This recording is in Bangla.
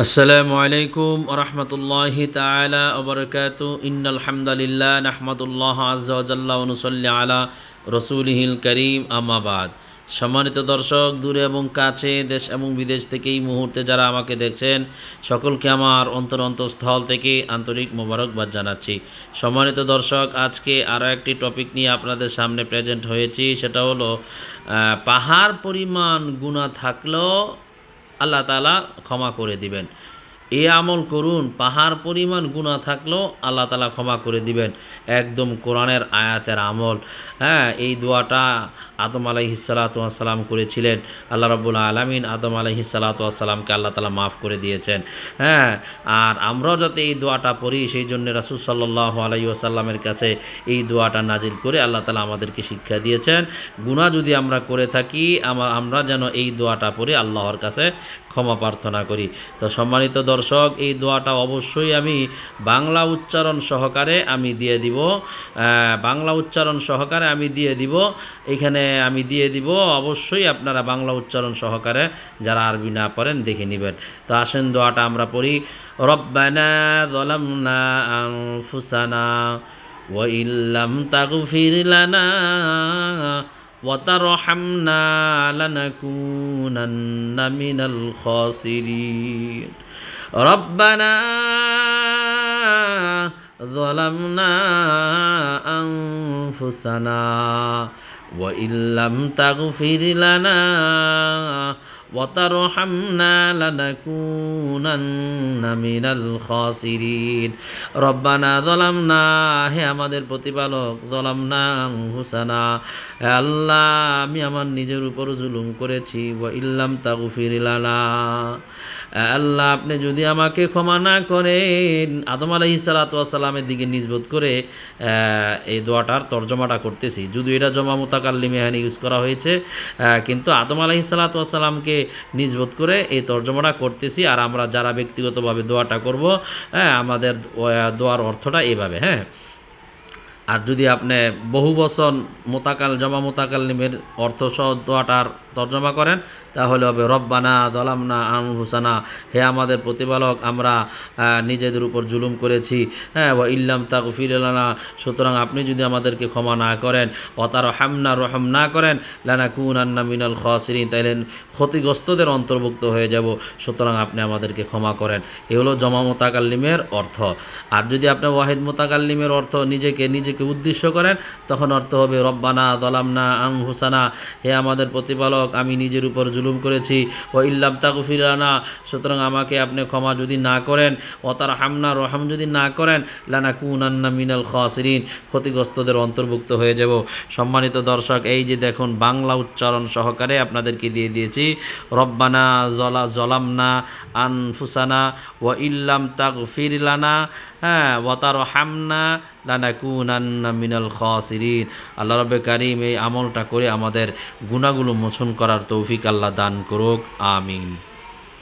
আসসালামু আলাইকুম ওয়া রাহমাতুল্লাহি তাআলা ওয়া বারাকাতুহু ইন্নাল হামদালিল্লাহ নাহমাদুল্লাহ আযজা ওয়া জাল্লা ওয়া নুসাল্লি আলা রাসূলিহিল কারীম আম্মা বাদ। সম্মানিত দর্শক, দূরে এবং কাছে, দেশ এবং বিদেশ থেকে এই মুহূর্তে যারা আমাকে দেখছেন সকলকে আমার অন্তরস্থল থেকে আন্তরিক মোবারকবাদ জানাচ্ছি। সম্মানিত দর্শক, আজকে আরও একটি টপিক নিয়ে আপনাদের সামনে প্রেজেন্ট হয়েছি। সেটা হলো পাহাড় পরিমাণ গুনাহ থাকলেও আল্লাহ তাআলা ক্ষমা করে দিবেন। এই আমল করুন, পাহাড় পরিমাণ গুনাহ থাকলেও আল্লাহ তাআলা ক্ষমা করে দিবেন। একদম কোরআনের আয়াতের আমল। এই দোয়াটা আদম আলাইহিসসালাতু ওয়াসসালাম করেছিলেন। আল্লাহ রাব্বুল আলামিন আদম আলাইহিসসালাতু ওয়াসসালামকে আল্লাহ তাআলা মাফ করে দিয়েছেন। আর আমরাও যাতে এই দোয়াটা পড়ি, সেই জন্য রাসূল সাল্লাল্লাহু আলাইহি ওয়াসাল্লামের কাছে এই দোয়াটা নাজিল করে আল্লাহ তাআলা আমাদেরকে শিক্ষা দিয়েছেন। গুনাহ যদি আমরা করে থাকি, আমরা যেন এই দোয়াটা পড়ে আল্লাহর কাছে ক্ষমা প্রার্থনা করি। তো সম্মানিত দর্শক, এই দোয়াটা অবশ্যই আমি বাংলা উচ্চারণ সহকারে আমি দিয়ে দিব। বাংলা উচ্চারণ সহকারে আমি দিয়ে দিব। এখানে আমি দিয়ে দিব, অবশ্যই আপনারা বাংলা উচ্চারণ সহকারে যারা আরবি না পারেন দেখে নেবেন। তো আসেন দোয়াটা আমরা পড়ি। রব্বানা যালামনা আনফুসানা ওয়া ইল্লাম তাগফির লানা وترحمنا لنكونن من الخاسرين ربنا ظلمنا أنفسنا وإن لم تغفر لنا وترحمنا لنكونن من الخاسرين রব্বানা যালামনা, হে আমাদের প্রতিপালক, যালামনা আনফুসানা, হে আল্লাহ আমি আমার নিজের উপর জুলুম করেছি। ওয়া ইল্লাম তাগফির লানা, আল্লাহ আপনি যদি আমাকে ক্ষমা না করেন। আদম আলাইহিসসালাতু ওয়াসসালামের দিকে নিসবত করে এই দোয়াটার তর্জমাটা করতেছি, যদিও এটা জমা মুতাকাল্লিমে এখানে ইউজ করা হয়েছে, কিন্তু আদম আলাইহিসসালাতু ওয়াসসালামকে নিসবত করে এই তর্জমাটা করতেছি। আর আমরা যারা ব্যক্তিগতভাবে দোয়াটা করব, আমাদের দোয়ার অর্থটা এভাবে। আর যদি আপনি বহু বচন জমা মুতাকাল্লিমের অর্থ সহ দোয়াটার তর্জমা করেন, তাহলে হবে রব্বানা যালামনা আনফুসানা, হে আমাদের প্রতিপালক আমরা নিজেদের উপর জুলুম করেছি। ওয়া ইল্লাম তাগফির লানা, সুতরাং আপনি যদি আমাদেরকে ক্ষমা না করেন, ওয়াতারহামনা রহম না করেন, লানাকুনান্না মিনাল খাসিরিন, তাইলে ক্ষতিগ্রস্তদের অন্তর্ভুক্ত হয়ে যাব। সুতরাং আপনি আমাদেরকে ক্ষমা করেন। এ হলো জমা মুতাকাল্লিমের অর্থ। আর যদি আপনি ওয়াহিদ মুতাকাল্লিমের অর্থ নিজেকে উদ্দেশ্য করেন, তখন অর্থ হবে রব্বানা যালামনা আনফুসানা, হে আমাদের প্রতিপালক আমি নিজের উপর জুলুম করেছি। ওয়া ইল্লাম তাগফির লানা, সুতরাং আমাকে আপনি ক্ষমা যদি না করেন, ওয়াতারহামনা রহম যদি না করেন, লানাকুনান্না মিনাল খাসিরিন, ক্ষতিগ্রস্তদের অন্তর্ভুক্ত হয়ে যাব। সম্মানিত দর্শক, এই যে দেখুন বাংলা উচ্চারণ সহকারে আপনাদেরকে দিয়ে দিয়েছি। রব্বানা যালামনা আনফুসানা ওয়া ইল্লাম তাগফির লানা ওয়াতারহামনা লানাকুনান্না মিনাল খাসিরিন। আল্লাহ রাব্বুল কারীম এই আমলটা করে আমাদের গুনাহগুলো মোচন করার তৌফিক আল্লাহ দান করুক। আমিন।